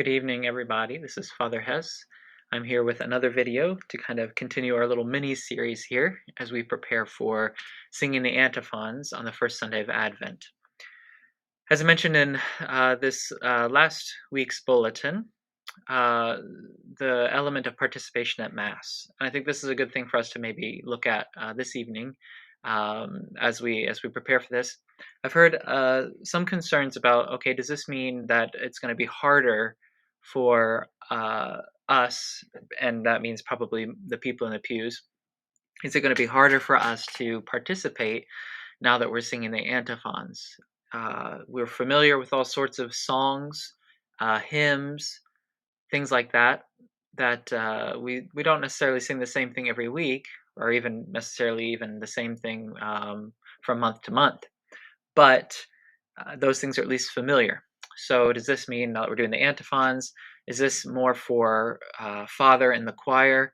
Good evening, everybody. This is Father Hess. I'm here with another video to kind of continue our little mini series here as we prepare for singing the Antiphons on the first Sunday of Advent. As I mentioned in this last week's bulletin, uh, the element of participation at Mass. And I think this is a good thing for us to maybe look at this evening as we prepare for this. I've heard some concerns about, okay, does this mean that it's going to be harder for us, and that means probably the people in the pews, is it going to be harder for us to participate now that we're singing the antiphons? We're familiar with all sorts of songs, hymns, things like that, that we don't necessarily sing the same thing every week, or even necessarily even the same thing from month to month. But those things are at least familiar. So does this mean that we're doing the antiphons? Is this more for Father and the choir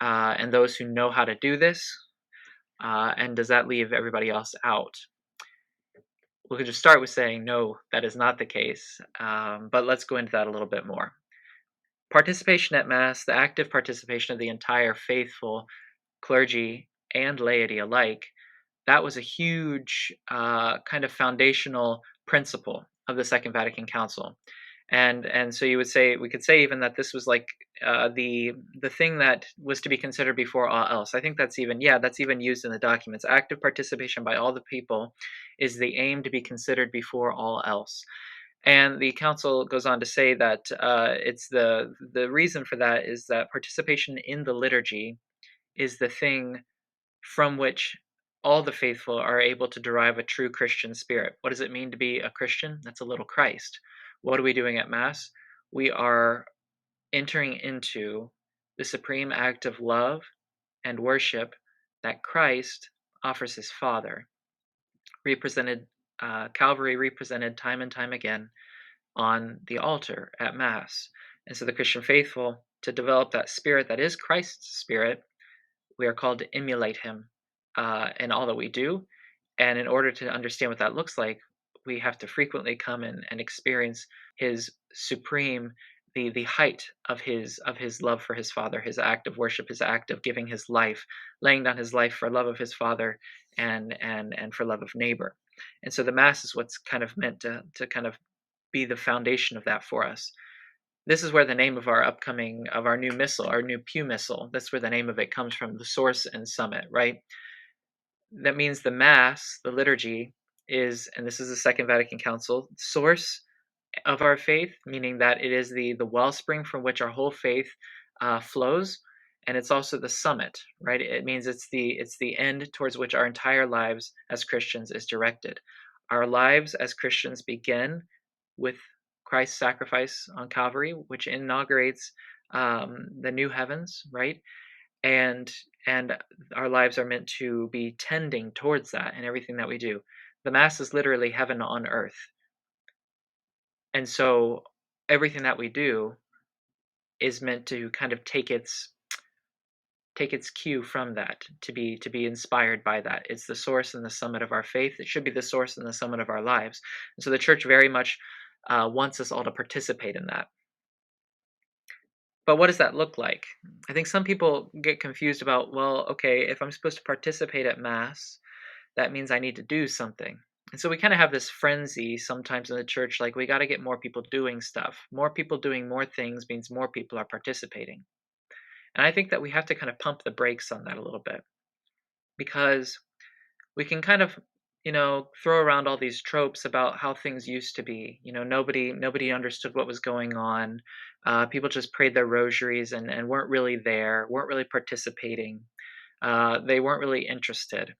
and those who know how to do this? And does that leave everybody else out? We could just start with saying, no, that is not the case. But let's go into that a little bit more. Participation at Mass, the active participation of the entire faithful, clergy and laity alike, that was a huge kind of foundational principle of the Second Vatican Council. And so we could say even that this was like the thing that was to be considered before all else. I think that's even used in the documents. Active participation by all the people is the aim to be considered before all else. And the council goes on to say that it's the reason for that is that participation in the liturgy is the thing from which all the faithful are able to derive a true Christian spirit. What does it mean to be a Christian? That's a little Christ. What are we doing at Mass? We are entering into the supreme act of love and worship that Christ offers his Father, represented, Calvary represented time and time again on the altar at Mass. And so the Christian faithful, to develop that spirit that is Christ's spirit, we are called to emulate him in all that we do. And in order to understand what that looks like, we have to frequently come and experience his supreme, the height of his love for his Father, his act of worship, his act of giving his life, laying down his life for love of his Father and for love of neighbor. And so the Mass is what's kind of meant to kind of be the foundation of that for us. This is where the name of our new missal, our new Pew Missal, that's where the name of it comes from, the source and summit, right? That means the Mass, the liturgy, is, and this is the Second Vatican Council, source of our faith, meaning that it is the wellspring from which our whole faith flows, and it's also the summit, right? It means it's the end towards which our entire lives as Christians is directed. Our lives as Christians begin with Christ's sacrifice on Calvary, which inaugurates the new heavens, right? And our lives are meant to be tending towards that in everything that we do. The Mass is literally heaven on earth, and so everything that we do is meant to kind of take its cue from that, to be inspired by that. It's the source and the summit of our faith. It should be the source and the summit of our lives. And so the Church very much wants us all to participate in that. But what does that look like? I think some people get confused about, well, okay, if I'm supposed to participate at Mass, that means I need to do something. And so we kind of have this frenzy sometimes in the church, like we got to get more people doing stuff. More people doing more things means more people are participating. And I think that we have to kind of pump the brakes on that a little bit, because we can kind of, throw around all these tropes about how things used to be. Nobody understood what was going on. People just prayed their rosaries and weren't really there, weren't really participating. They weren't really interested.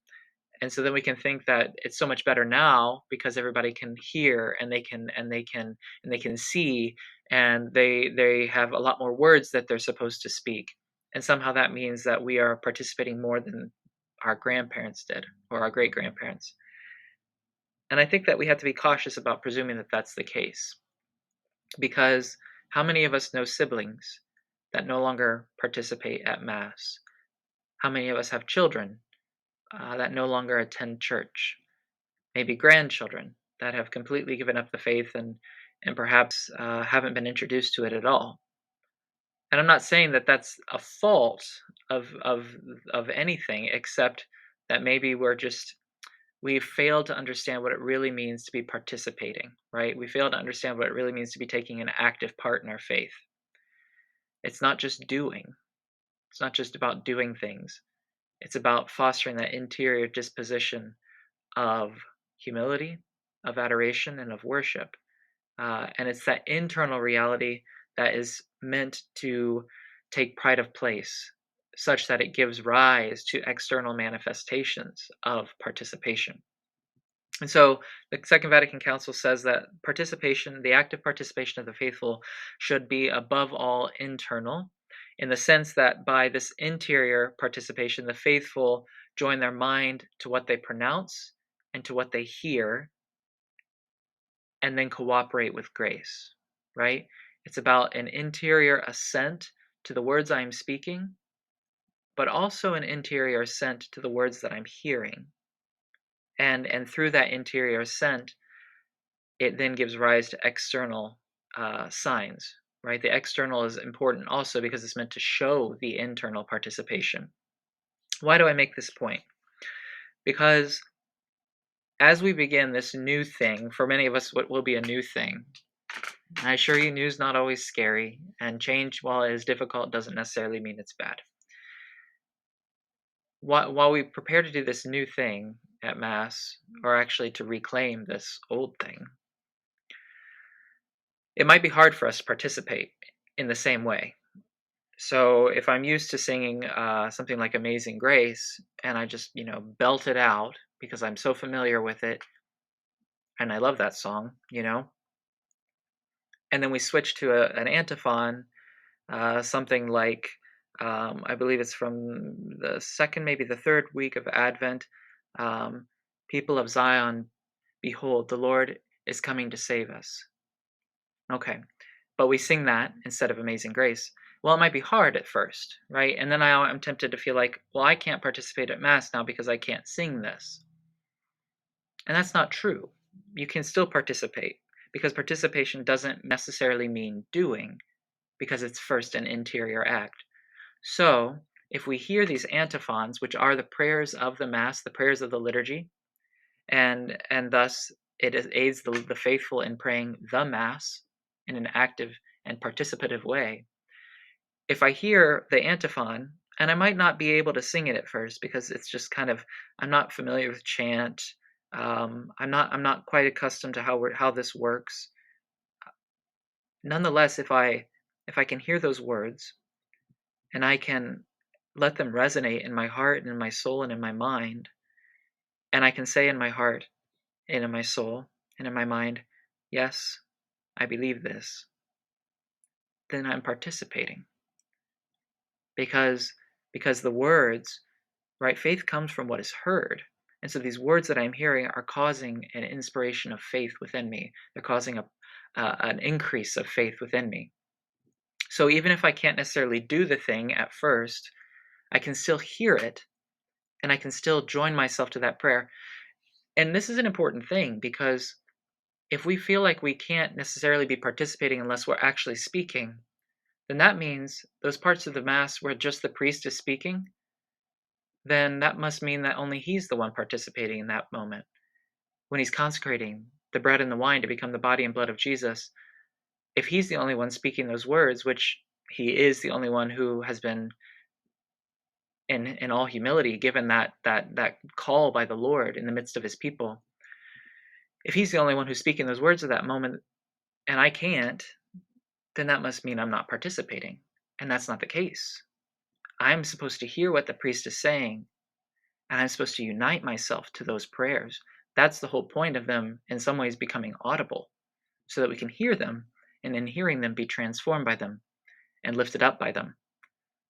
And so then we can think that it's so much better now because everybody can hear and they can see, and they have a lot more words that they're supposed to speak. And somehow that means that we are participating more than our grandparents did, or our great grandparents. And I think that we have to be cautious about presuming that that's the case, because how many of us know siblings that no longer participate at Mass? How many of us have children that no longer attend church? Maybe grandchildren that have completely given up the faith and perhaps haven't been introduced to it at all. And I'm not saying that that's a fault of anything, except that maybe we fail to understand what it really means to be participating, right? We fail to understand what it really means to be taking an active part in our faith. It's not just doing. It's not just about doing things. It's about fostering that interior disposition of humility, of adoration, and of worship. And it's that internal reality that is meant to take pride of place, such that it gives rise to external manifestations of participation. And so the Second Vatican Council says that participation, the active participation of the faithful, should be above all internal, in the sense that by this interior participation, the faithful join their mind to what they pronounce and to what they hear, and then cooperate with grace, right? It's about an interior assent to the words I'm speaking, but also an interior assent to the words that I'm hearing. And through that interior assent, it then gives rise to external signs, right? The external is important also because it's meant to show the internal participation. Why do I make this point? Because as we begin this new thing, for many of us, what will be a new thing, I assure you, new's not always scary, and change, while it is difficult, doesn't necessarily mean it's bad. While we prepare to do this new thing at Mass, or actually to reclaim this old thing, it might be hard for us to participate in the same way. So if I'm used to singing something like Amazing Grace, and I just, belt it out because I'm so familiar with it, and I love that song, and then we switch to an antiphon, something like, I believe it's from the second, maybe the third week of Advent. um, People of Zion, behold, the Lord is coming to save us. Okay, but we sing that instead of Amazing Grace. Well, it might be hard at first, right? And then I'm tempted to feel like, well, I can't participate at Mass now because I can't sing this. And that's not true. You can still participate, because participation doesn't necessarily mean doing, because it's first an interior act. So, if we hear these antiphons, which are the prayers of the Mass, the prayers of the liturgy, and thus it aids the faithful in praying the Mass in an active and participative way. If I hear the antiphon, and I might not be able to sing it at first because it's just kind of, I'm not familiar with chant. I'm not quite accustomed to how this works. Nonetheless, if I can hear those words, and I can let them resonate in my heart and in my soul and in my mind, and I can say in my heart and in my soul and in my mind, yes, I believe this, then I'm participating. Because the words, right, faith comes from what is heard. And so these words that I'm hearing are causing an inspiration of faith within me. They're causing an increase of faith within me. So even if I can't necessarily do the thing at first, I can still hear it, and I can still join myself to that prayer. And this is an important thing, because if we feel like we can't necessarily be participating unless we're actually speaking, then that means those parts of the Mass where just the priest is speaking, then that must mean that only he's the one participating in that moment. When he's consecrating the bread and the wine to become the body and blood of Jesus, if he's the only one speaking those words, which he is the only one who has been in all humility given that call by the Lord in the midst of his people, if he's the only one who's speaking those words at that moment, and I can't, then that must mean I'm not participating. And that's not the case. I'm supposed to hear what the priest is saying, and I'm supposed to unite myself to those prayers. That's the whole point of them, in some ways, becoming audible, so that we can hear them, and in hearing them, be transformed by them and lifted up by them.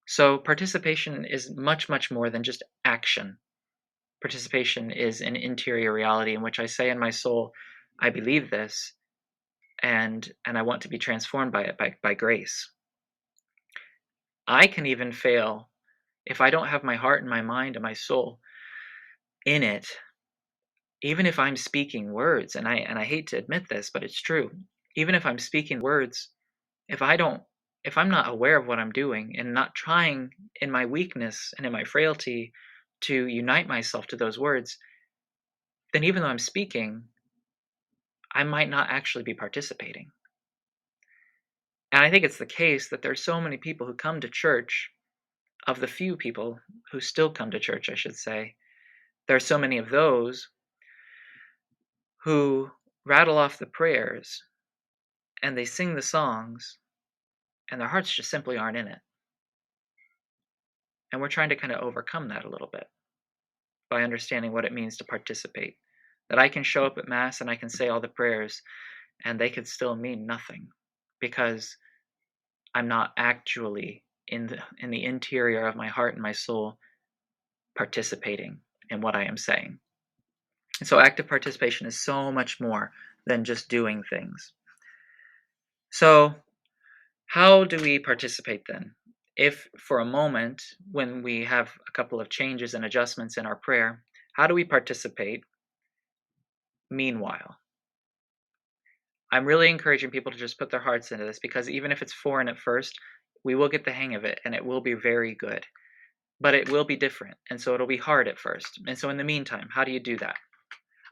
So participation is much, much more than just action. Participation is an interior reality in which I say in my soul, I believe this, and I want to be transformed by it, by grace. I can even fail if I don't have my heart and my mind and my soul in it, even if I'm speaking words, and I hate to admit this, but it's true. Even if I'm speaking words, if I'm not aware of what I'm doing and not trying in my weakness and in my frailty to unite myself to those words, then even though I'm speaking, I might not actually be participating. And I think it's the case that there's so many people who come to church, of the few people who still come to church, I should say, there are so many of those who rattle off the prayers and they sing the songs and their hearts just simply aren't in it. And we're trying to kind of overcome that a little bit by understanding what it means to participate. That I can show up at Mass and I can say all the prayers and they could still mean nothing because I'm not actually in the interior of my heart and my soul participating in what I am saying. And so active participation is so much more than just doing things. So how do we participate then? If for a moment, when we have a couple of changes and adjustments in our prayer, how do we participate meanwhile? I'm really encouraging people to just put their hearts into this because even if it's foreign at first, we will get the hang of it and it will be very good. But it will be different. And so it'll be hard at first. And so in the meantime, how do you do that?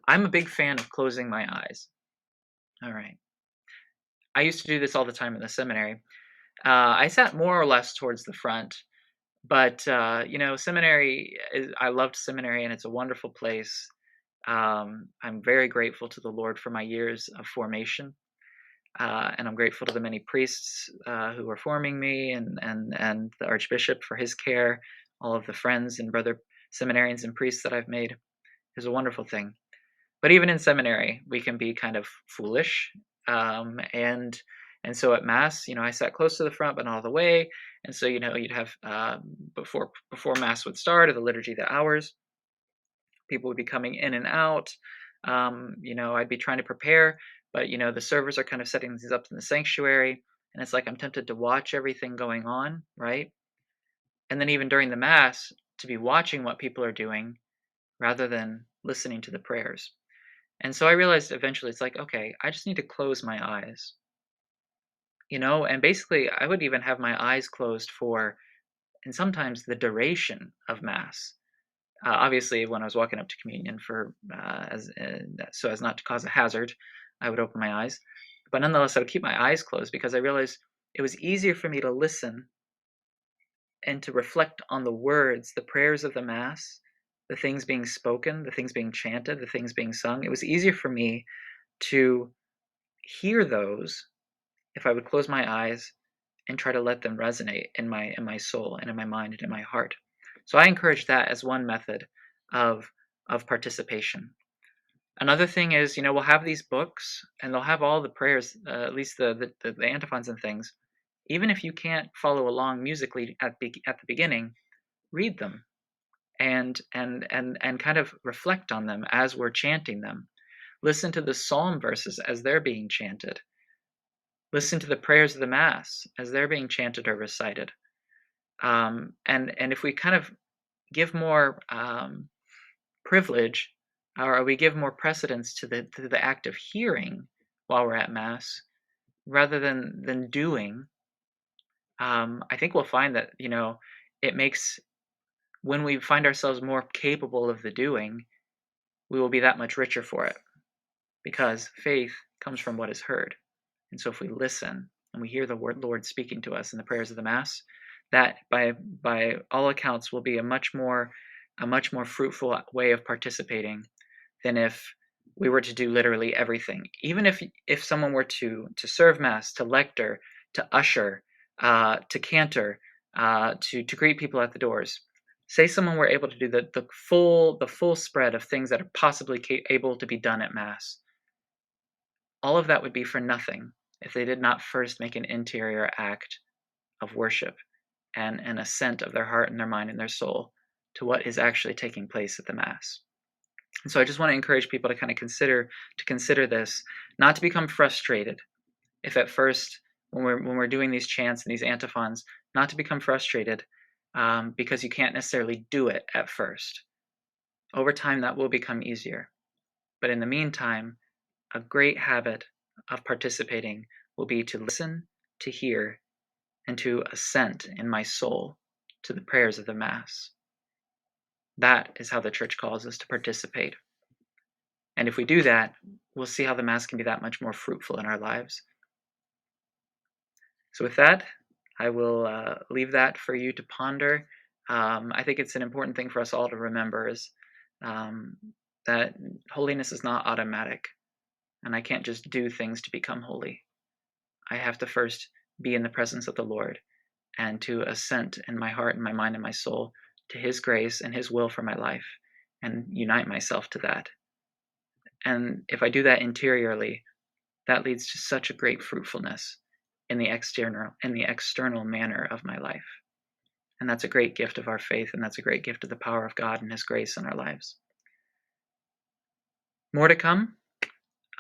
I'm a big fan of closing my eyes. All right. I used to do this all the time in the seminary. I sat more or less towards the front, but I loved seminary and it's a wonderful place. I'm very grateful to the Lord for my years of formation. And I'm grateful to the many priests who were forming me and the Archbishop for his care, all of the friends and brother seminarians and priests that I've made. It was a wonderful thing. But even in seminary, we can be kind of foolish. And so at Mass, I sat close to the front, but not all the way. And so, you'd have before Mass would start, or the Liturgy of the Hours, people would be coming in and out. I'd be trying to prepare, but the servers are kind of setting these up in the sanctuary, and it's like I'm tempted to watch everything going on, right? And then even during the Mass, to be watching what people are doing rather than listening to the prayers. And so I realized eventually it's like, okay, I just need to close my eyes, and basically I would even have my eyes closed and sometimes the duration of Mass. Obviously, when I was walking up to communion so as not to cause a hazard, I would open my eyes. But nonetheless, I would keep my eyes closed because I realized it was easier for me to listen and to reflect on the words, the prayers of the Mass, the things being spoken, the things being chanted, the things being sung. It was easier for me to hear those if I would close my eyes and try to let them resonate in my soul and in my mind and in my heart. So I encourage that as one method of participation. Another thing is, we'll have these books and they'll have all the prayers, at least the antiphons and things. Even if you can't follow along musically at the beginning, read them and kind of reflect on them as we're chanting them. Listen to the psalm verses as they're being chanted. Listen to the prayers of the Mass as they're being chanted or recited. And if we kind of give more privilege, or we give more precedence to the act of hearing while we're at Mass, rather than doing, I think we'll find that it makes when we find ourselves more capable of the doing, we will be that much richer for it, because faith comes from what is heard. And so if we listen and we hear the Lord speaking to us in the prayers of the Mass, that by all accounts will be a much more fruitful way of participating than if we were to do literally everything. Even if someone were to serve Mass, to lector, to usher, to cantor, to greet people at the doors. Say someone were able to do the full spread of things that are possibly able to be done at Mass. All of that would be for nothing if they did not first make an interior act of worship and an assent of their heart and their mind and their soul to what is actually taking place at the Mass. And so I just want to encourage people to kind of consider this, not to become frustrated if at first when we're doing these chants and these antiphons, not to become frustrated because you can't necessarily do it at first. Over time, that will become easier. But in the meantime, a great habit of participating will be to listen, to hear, and to assent in my soul to the prayers of the Mass. That is how the Church calls us to participate. And if we do that, we'll see how the Mass can be that much more fruitful in our lives. So with that, I will leave that for you to ponder. I think it's an important thing for us all to remember is that holiness is not automatic, and I can't just do things to become holy. I have to first be in the presence of the Lord and to assent in my heart and my mind and my soul to His grace and His will for my life and unite myself to that. And if I do that interiorly, that leads to such a great fruitfulness in the external manner of my life. And that's a great gift of our faith, and that's a great gift of the power of God and His grace in our lives. More to come.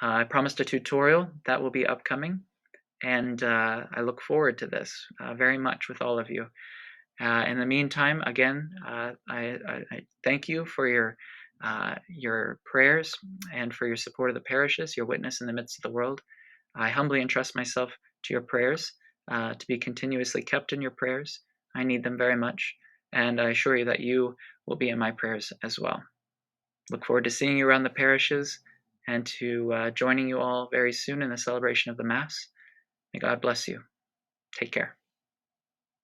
I promised a tutorial that will be upcoming, and I look forward to this very much with all of you. In the meantime, again, I thank you for your prayers and for your support of the parishes, your witness in the midst of the world. I humbly entrust myself to your prayers, to be continuously kept in your prayers. I need them very much, and I assure you that you will be in my prayers as well. Look forward to seeing you around the parishes and to joining you all very soon in the celebration of the Mass. May God bless you. Take care.